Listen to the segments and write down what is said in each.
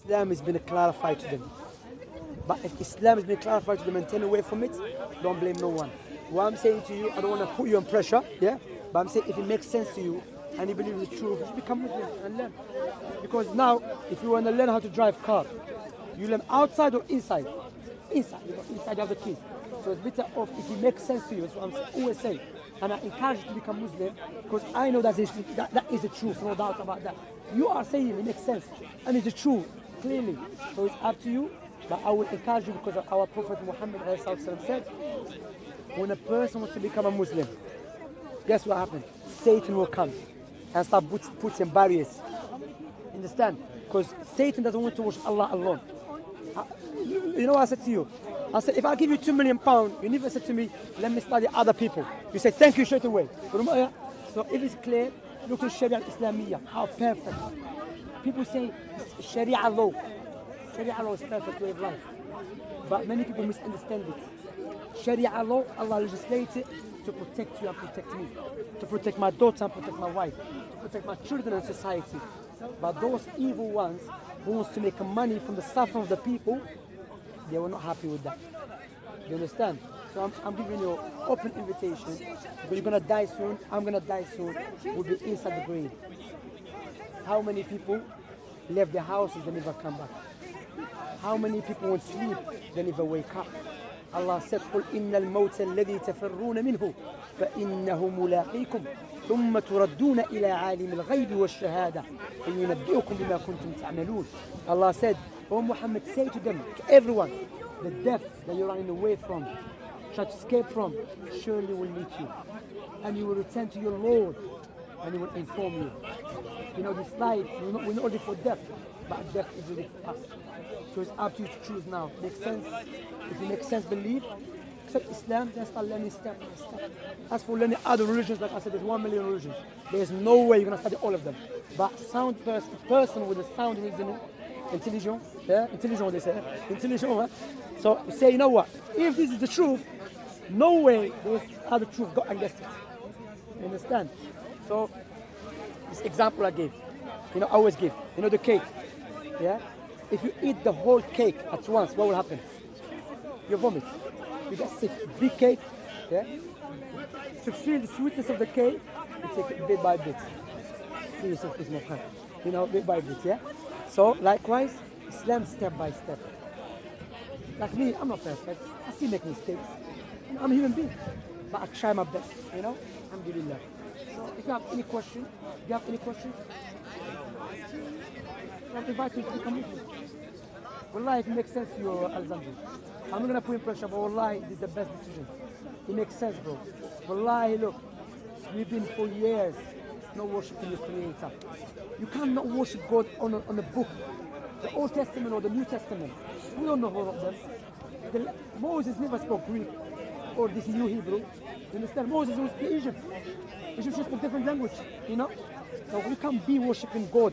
Islam has been clarified to them. But if Islam has been clarified to them and turn away from it, don't blame no one. What I'm saying to you, I don't want to put you on pressure, yeah? But I'm saying if it makes sense to you and you believe the truth, you should become Muslim and learn. Because now, if you want to learn how to drive car, you learn outside or inside? Inside, inside you have the keys. So it's better off if it makes sense to you. That's what I'm always saying. And I encourage you to become Muslim because I know that is the truth, no doubt about that. You are saying it makes sense and it's the truth, clearly. So it's up to you. But I will encourage you because our Prophet Muhammad said, when a person wants to become a Muslim, guess what happens? Satan will come and start putting barriers. Understand? Because Satan doesn't want to worship Allah alone. You know what I said to you? I said, if I give you £2 million, you never said to me, let me study other people. You say, thank you straight away. So if it's clear, look at Sharia Islamiyah, how perfect. People say Sharia law. Sharia law is perfect way of life. But many people misunderstand it. Sharia law, Allah legislated to protect you and protect me. To protect my daughter and protect my wife. To protect my children and society. But those evil ones who wants to make money from the suffering of the people, they were not happy with that. You understand? So I'm giving you an open invitation. But you're going to die soon. I'm going to die soon. We'll be inside the grave. How many people left their houses and never come back? How many people won't sleep, they never wake up? Allah said, قُلْ إِنَّ الْمَوْتَ الَّذِي تَفِرُّونَ مِنْهُ فَإِنَّهُ مُلَاقِيكُمْ ثُمَّ تُرَدُّونَ إِلَى عَالِمِ الْغَيْبِ وَالشَّهَادَةِ فَيُنَبِّئُكُم بِمَا كُنتُمْ تَعْمَلُونَ. Allah said, O Muhammad, say to them, to everyone, the death that you're running away from, try to escape from, surely will meet you. And you will return to your Lord, and He will inform you. You know, this life, we're not only for death, but death is really for us. So it's up to you to choose now. Makes sense? If it makes sense, believe. Accept Islam, then start learning step by step. As for learning other religions, like I said, there's 1 million religions. There's no way you're going to study all of them. But sound person with a sound reasoning, intelligent, yeah? Intelligent, they say. Intelligent, huh? So you say, you know what? If this is the truth, no way there's other truth go against it. You understand? So, this example I gave, I always give, the cake, yeah? If you eat the whole cake at once, what will happen? You vomit. You get sick. Big cake, yeah? To feel the sweetness of the cake, you take it bit by bit. Give yourself this more time. Bit by bit, yeah? So, likewise, Islam step by step. Like me, I'm not perfect. I still make mistakes. I'm a human being. But I try my best, Alhamdulillah. So, if you have any question, I invite you to become Muslim. Wallahi, if it makes sense to you, Al-Zambi. I'm not going to put in pressure, but wallahi, this is the best decision. It makes sense, bro. Wallahi, look, we've been for years not worshiping your Creator. You cannot worship God on a book, the Old Testament or the New Testament. We don't know who wrote them. Moses never spoke Greek or this new Hebrew. You understand? Moses was in Egypt. Egypt spoke different language, So we can't be worshiping God.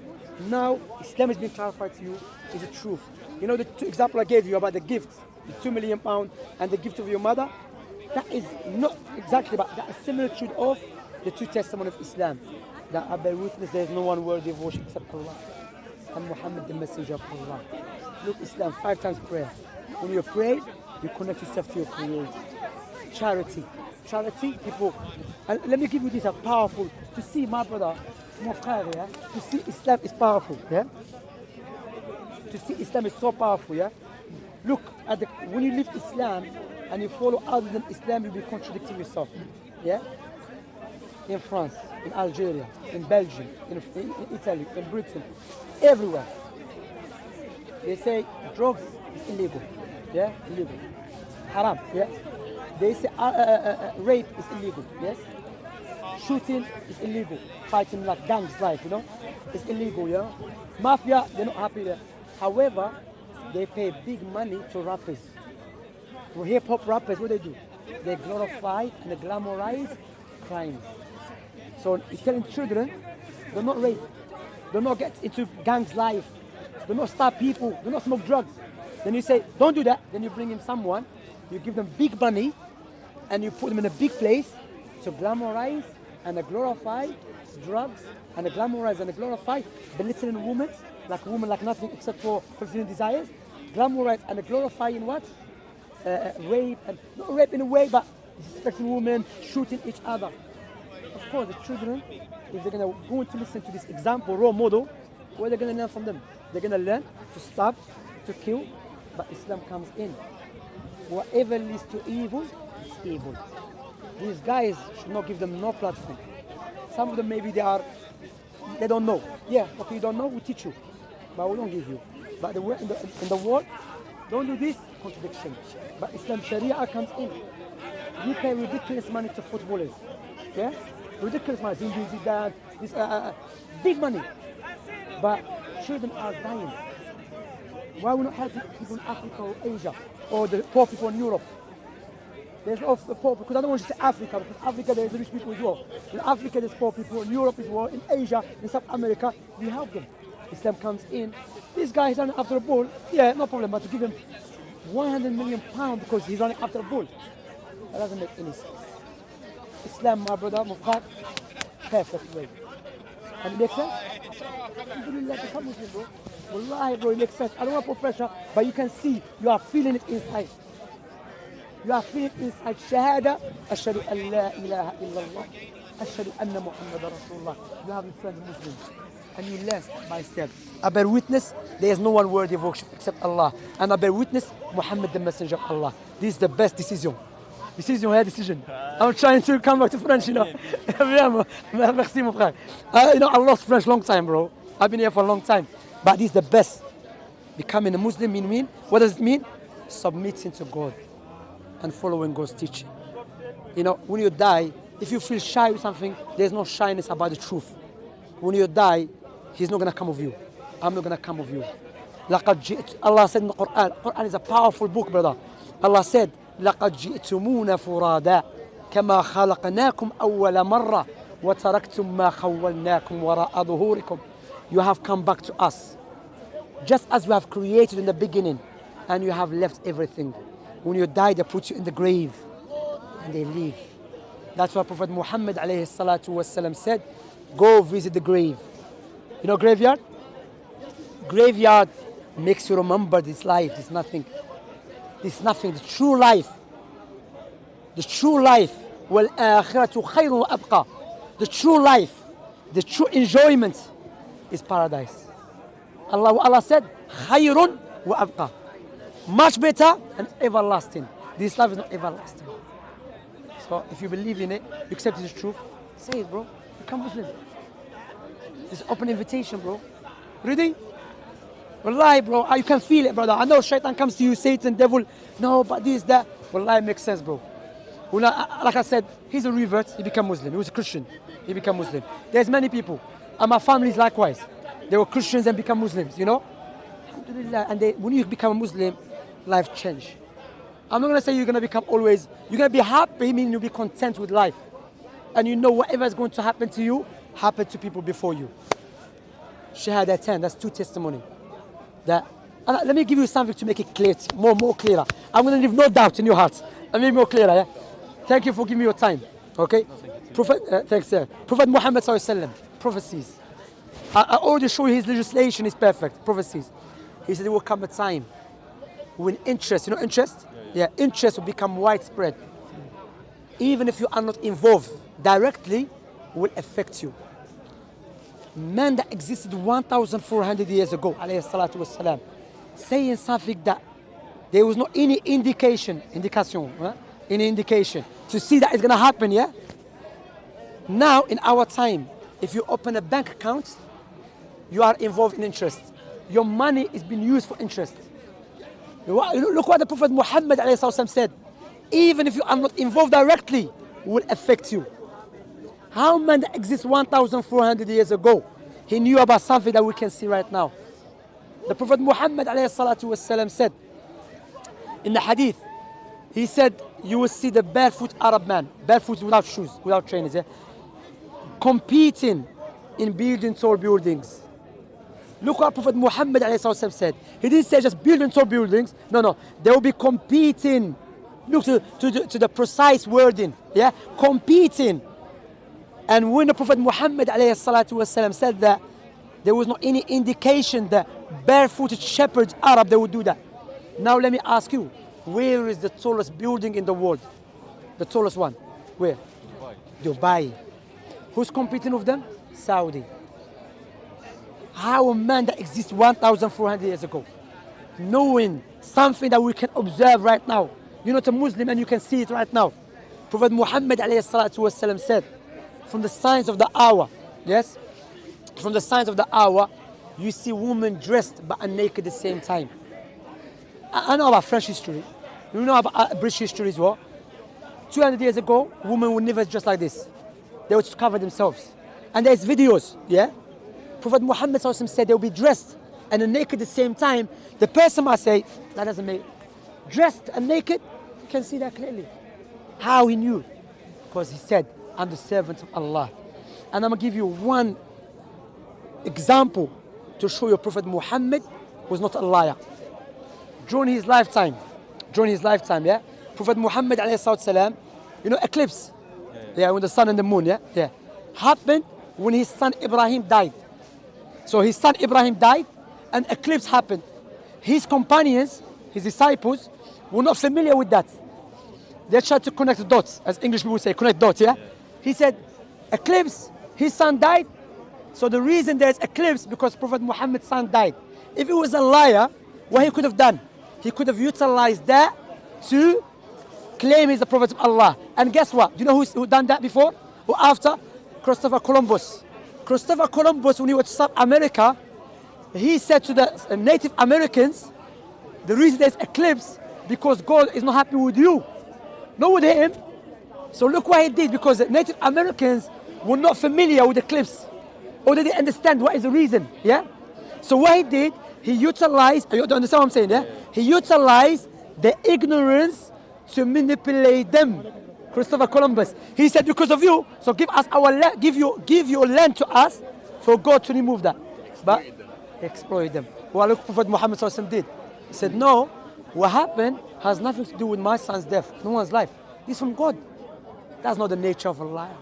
Now, Islam has been clarified to you, is the truth. The two example I gave you about the gifts, the £2 million and the gift of your mother, that is not exactly, but that is similitude of the two testimonies of Islam. That I bear witness there is no one worthy of worship except Allah. And Muhammad the messenger of Allah. Look, Islam, 5 times prayer. When you pray, you connect yourself to your Creator. Charity, people. And let me give you this, powerful, to see my brother, yeah? To see Islam is powerful, yeah? To see Islam is so powerful, yeah? Look, when you live Islam and you follow other than Islam, you'll be contradicting yourself, yeah? In France, in Algeria, in Belgium, in Italy, in Britain, everywhere. They say drugs is illegal, yeah? Illegal. Haram, yeah? They say rape is illegal, yes? Shooting is illegal. Fighting like gangs life, it's illegal, Mafia, they're not happy there. However, they pay big money to rappers. For hip-hop rappers, what do? They glorify and they glamorize crime. So you're telling children, do not rape, do not get into gangs life, do not stab people, do not smoke drugs. Then you say, don't do that. Then you bring in someone, you give them big money, and you put them in a big place to glamorize and glorify drugs and glamorize and glorify belittling women like women like nothing except for fulfilling desires, glamorize and glorifying what? Rape, and not rape in a way, but disrespecting women, shooting each other. Of course, the children, if they're going to listen to this example, role model, what are they going to learn from them? They're going to learn to stop, to kill, but Islam comes in. Whatever leads to evil, it's evil. These guys should not give them no platform. Some of them maybe they don't know. Yeah, okay, you don't know, we teach you, but we don't give you. But in the world, don't do this, contradiction. But Islam Sharia comes in. You pay ridiculous money to footballers. Yeah? Ridiculous money. Zidane, this, big money. But children are dying. Why are we not helping people in Africa or Asia or the poor people in Europe? There's of the poor, because I don't want to say Africa, because Africa there's rich people as well. In Africa there's poor people, in Europe as well, in Asia, in South America, we help them. Islam comes in. This guy is running after a ball, yeah, no problem, but to give him 100 million pounds because he's running after a ball, that doesn't make any sense. Islam, my brother, my perfect way. And it makes sense? Alhamdulillah, become Muslim, bro. Wallahi, bro, it makes sense. I don't want to put pressure, but you can see, you are feeling it inside. You are feeling inside Shahada, Ashhadu an la ilaha illallah, Ashhadu anna Muhammad Rasulullah. You have your friends Muslims, and you learn step by step. I bear witness, there is no one worthy of worship except Allah. And I bear witness, Muhammad the messenger of Allah. This is the best decision. Decision, yeah, decision. I'm trying to come back to French, you know. Merci, mon frère. You know, I lost French long time, bro. I've been here for a long time. But this is the best. Becoming a Muslim mean, what does it mean? Submitting to God and following God's teaching. You know, when you die, if you feel shy with something, there's no shyness about the truth. When you die, He's not going to come with you. I'm not going to come with you. Allah said in the Quran, Quran is a powerful book, brother. Allah said, لَقَدْ جِئْتُمُونَ فُرَادًا كَمَا خَلَقْنَاكُمْ أَوَّلَ مَرَّةٍ وَتَرَكْتُمْ مَا خَوَّلْنَاكُمْ وَرَاءَ ظُهُورِكُمْ. You have come back to us, just as we have created in the beginning, and you have left everything. When you die, they put you in the grave, and they leave. That's why Prophet Muhammad alayhi salatu wasalam said, go visit the grave. You know graveyard? Graveyard makes you remember this life, this nothing. This nothing, the true life. The true life. وَالْآخِرَةُ خَيْرٌ وَأَبْقَى. The true life, the true enjoyment is paradise. Allah said, خَيْرٌ وَأَبْقَى. Much better and everlasting. This life is not everlasting. So if you believe in it, you accept this truth, say it, bro. Become Muslim. It's an open invitation, bro. Ready? Wallahi, bro, you can feel it, brother. I know shaitan comes to you, Satan, devil. No, but this, that. Wallahi, it makes sense, bro. Like I said, he's a revert, he became Muslim. He was a Christian, he became Muslim. There's many people, and my family is likewise. They were Christians and become Muslims, you know? Alhamdulillah. And when you become a Muslim, life change. I'm not going to say you're going to become always, you're going to be happy, meaning you'll be content with life. And you know whatever is going to happen to you, happened to people before you. Shahada 10, that's 2 testimony. That, and let me give you something to make it clear, more clearer. I'm going to leave no doubt in your heart. I'll make it more clearer, yeah? Thank you for giving me your time, okay? Thanks, sir. Prophet Muhammad sallallahu alaihi wasallam, prophecies. I already show you his legislation is perfect, prophecies. He said there will come a time when interest, you know interest? Yeah, interest will become widespread. Even if you are not involved directly, will affect you. Man that existed 1,400 years ago, alayhi salatu wassalam, saying something that there was not any indication to see that it's going to happen, yeah? Now, in our time, if you open a bank account, you are involved in interest. Your money is being used for interest. Look what the Prophet Muhammad ﷺ said. Even if you are not involved directly, will affect you. How man that exists 1,400 years ago, he knew about something that we can see right now. The Prophet Muhammad ﷺ said, in the hadith, he said, you will see the barefoot Arab man, barefoot without shoes, without trainers, yeah, competing in building tall buildings. Look what Prophet Muhammad ﷺ said. He didn't say just building tall buildings. No. They will be competing. Look to the precise wording. Yeah, competing. And when the Prophet Muhammad ﷺ said that, There was not any indication that barefooted shepherds, Arab, they would do that. Now let me ask you, where is the tallest building in the world? The tallest one? Where? Dubai. Who's competing with them? Saudi. How a man that exists 1,400 years ago, knowing something that we can observe right now. You're not a Muslim and you can see it right now. Prophet Muhammad ﷺ said, from the signs of the hour, yes? From the signs of the hour, you see women dressed but are naked at the same time. I know about French history. You know about British history as well. 200 years ago, women would never dress like this. They would cover themselves. And there's videos, yeah? Prophet Muhammad ﷺ said they will be dressed and naked at the same time. The person might say, that doesn't make dressed and naked, you can see that clearly. How he knew? Because he said, I'm the servant of Allah. And I'm going to give you one example to show you Prophet Muhammad was not a liar. During his lifetime, yeah? Prophet Muhammad ﷺ, you know, eclipse, yeah, when the sun and the moon, yeah, happened when his son Ibrahim died. So his son Ibrahim died, and eclipse happened. His companions, his disciples, were not familiar with that. They tried to connect the dots, as English people say, connect dots, yeah? He said, eclipse, his son died. So the reason there's eclipse, because Prophet Muhammad's son died. If he was a liar, what he could have done? He could have utilized that to claim he's the Prophet of Allah. And guess what? Do you know who done that before or after? Christopher Columbus. Christopher Columbus, when he went to South America, he said to the Native Americans, the reason there's eclipse, because God is not happy with you, not with him. So look what he did, because the Native Americans were not familiar with eclipse, or they didn't understand what is the reason, yeah? So what he did, he utilized, you understand what I'm saying, yeah? He utilized the ignorance to manipulate them. Christopher Columbus, he said, because of you, so give us our land, give your land to us for God to remove that. But exploit them. Well, look, Prophet Muhammad did. He said, no, what happened has nothing to do with my son's death, no one's life. It's from God. That's not the nature of a liar.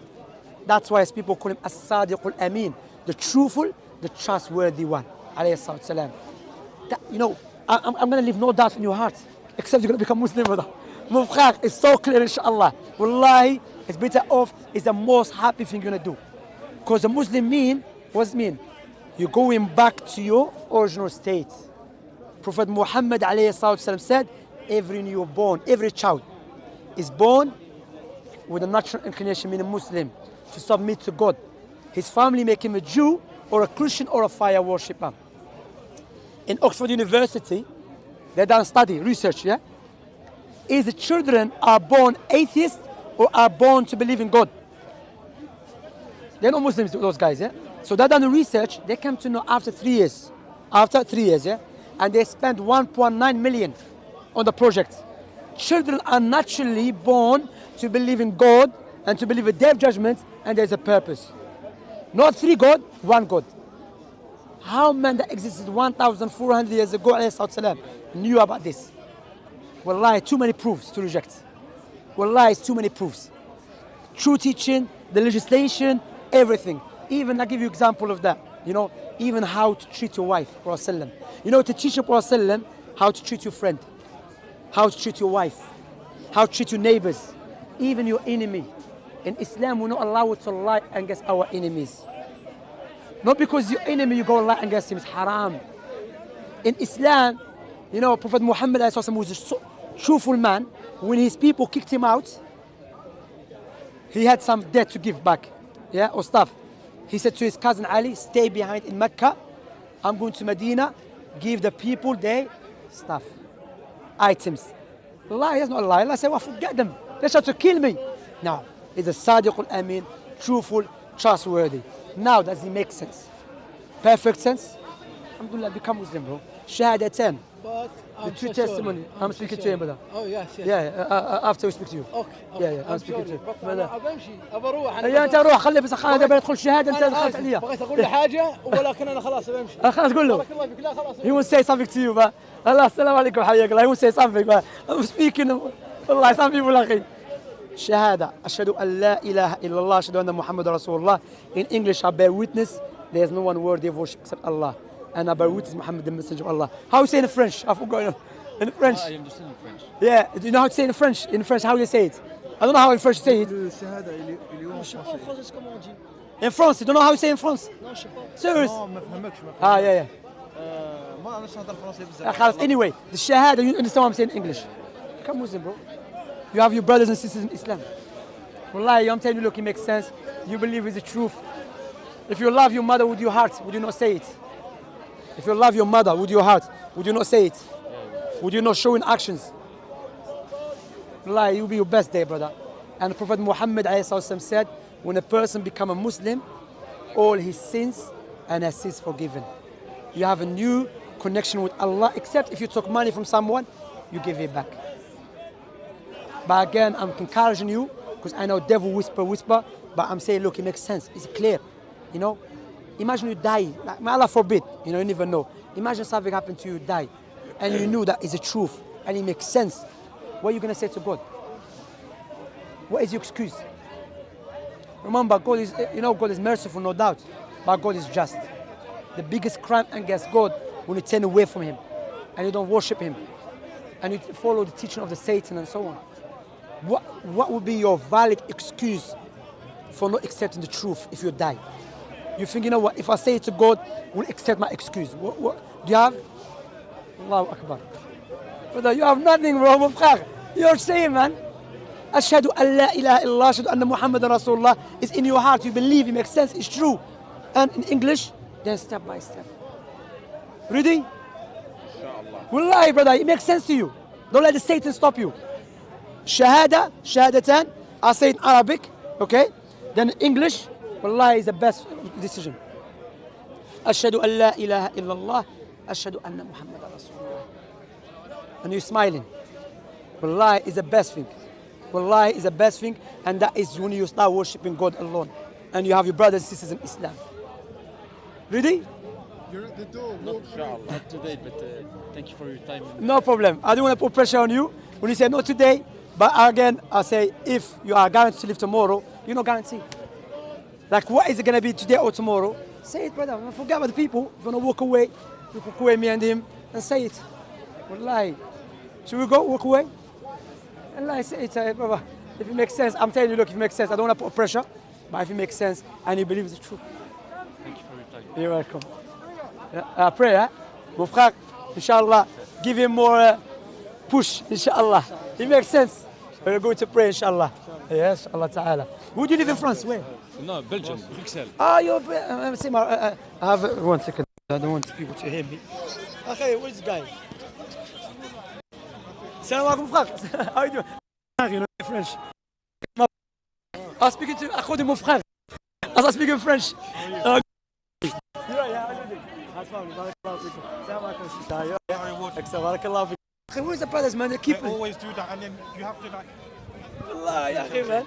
That's why as people call him as-sadiq al-amin, the truthful, the trustworthy one. That, you know, I'm going to leave no doubt in your heart, except you're going to become Muslim with that. It's so clear, inshallah. Wallahi, it's better off, it's the most happy thing you're going to do. Because the Muslim mean, what's it mean? You're going back to your original state. Prophet Muhammad ﷺ said, every newborn, every child is born with a natural inclination, meaning Muslim, to submit to God. His family make him a Jew or a Christian or a fire worshipper. In Oxford University, they done study, research, yeah? Is the children are born atheists or are born to believe in God? They're not Muslims, those guys, yeah? So they done the research, they came to know after 3 years. After 3 years, yeah? And they spent 1.9 million on the project. Children are naturally born to believe in God and to believe in their judgments, and there's a purpose. Not 3 God, 1 God. How man that existed 1,400 years ago ﷺ, knew about this? Wallahi, too many proofs to reject. Wallahi, it's too many proofs. True teaching, the legislation, everything. Even, I'll give you an example of that. You know, even how to treat your wife, Prophet. You know, to teach your Prophet how to treat your friend, how to treat your wife, how to treat your neighbors, even your enemy. In Islam, we not allow to lie against our enemies. Not because your enemy, you go lie against him, it's haram. In Islam, you know, Prophet Muhammad was a truthful man. When his people kicked him out, he had some debt to give back, yeah, or stuff. He said to his cousin Ali, stay behind in Mecca. I'm going to Medina, give the people their stuff, items. Allah, that's not a lie. Allah said, well, forget them. They tried to kill me. No, he's a sadiq al-amin, truthful, trustworthy. Now, does it make sense? Perfect sense? Alhamdulillah, become Muslim, bro. Shahadatan. But the true testimony. I'm speaking to him, brother. Oh, yes, yes. Yeah, after we speak to you. Okay. Yeah, I'm speaking to you. أنا أمشي أروح. يا أنت روح خلي بس خالد بيدخل شهادة أنت دخلت عليها. بغيت أقول له حاجة ولكن أنا خلاص بمشي. خلاص قول له. بارك الله فيك. لا خلاص. He will say something to you, but Allah, السلام عليكم حياك الله. He will say something, but I'm speaking. والله some people أخي. شهادة أشهد أن لا إله إلا الله أشهد أن محمد رسول الله. In English, I bear witness There's no one worthy of worship except Allah. And Abu Dawud is Muhammad, the messenger of Allah. How you say in French? I forgot. In French. I understand in French. Yeah, do you know how to say in French? In French, how do you say it? I don't know how in French to say it. الشهادة اللي هو Je sais pas en français comment on dit. In France, you don't know how to say in France? Non, je sais pas. Serious? ما فهمكش Ah, yeah, yeah. ما أنا نهضر فرنسي Ah, بزاف. خلاص. Anyway, the shahada, you understand what I'm saying in English? Come Muslim, bro. You have your brothers and sisters in Islam. Wallahi, I'm telling you, look, it makes sense. You believe it's the truth. If you love your mother with your heart, would you not say it? If you love your mother with your heart, would you not say it? Would you not show in actions? Wallahi, it will be your best day, brother. And Prophet Muhammad ﷺ said, when a person becomes a Muslim, all his sins and his sins forgiven. You have a new connection with Allah, except if you took money from someone, you give it back. But again, I'm encouraging you, because I know devil whisper, but I'm saying, look, it makes sense. It's clear, you know. Imagine you die, like, may Allah forbid, you know, you never know. Imagine something happened to you, die, and you knew that is the truth, and it makes sense. What are you going to say to God? What is your excuse? Remember, God is, you know, God is merciful, no doubt, but God is just. The biggest crime against God when you turn away from Him, and you don't worship Him, and you follow the teaching of the Satan and so on. What would be your valid excuse for not accepting the truth if you die? You think, you know what, if I say it to God, will accept my excuse. What do you have? Allahu Akbar. Brother, you have nothing, bro, mon frère. You're saying, man, Ashhadu an la ilaha illallah, Ashhadu anna Muhammadan Rasulullah is in your heart. You believe, it makes sense, it's true. And in English, then step by step. Ready? Wallahi, brother, it makes sense to you. Don't let the Satan stop you. Shahada, shahadatan, I say in Arabic, okay? Then in English, wallahi is the best decision. Ashhadu an la ilaha illallah, Ashhadu anna Muhammadan Rasulullah. And you're smiling. Wallahi is the best thing. Wallahi is the best thing, and that is when you start worshipping God alone. And you have your brothers and sisters in Islam. Ready? You're at the door. Not today, but thank you for your time. No problem. I don't want to put pressure on you. When you say no today, but again, I say if you are guaranteed to live tomorrow, you're not guaranteed. Like, what is it going to be today or tomorrow? Say it, brother. Forget about the people. If you want to walk away, you walk away, me and him, and say it. Wallahi. Should we go walk away? Allah, say it, brother. If it makes sense, I'm telling you, look, if it makes sense, I don't want to put pressure, but if it makes sense and you believe it's the truth. Thank you for your time. You're welcome. I pray, huh? Mon frère, inshallah, give him more push, inshallah. It makes sense. We're going to pray, inshallah. Yes, Allah Ta'ala. Who do you live in France? Where? No, Belgium, Bruxelles. Ah, you're. I have 1 second. I don't want people to hear me. Okay, where's this guy? Salam alaikum, frère. How are you doing? You know French. I'm speaking to Akho mon frère. As I speak in French. Where's the brothers, man? They keep Always do that, and then you have to like. Allah, ya akhi, man.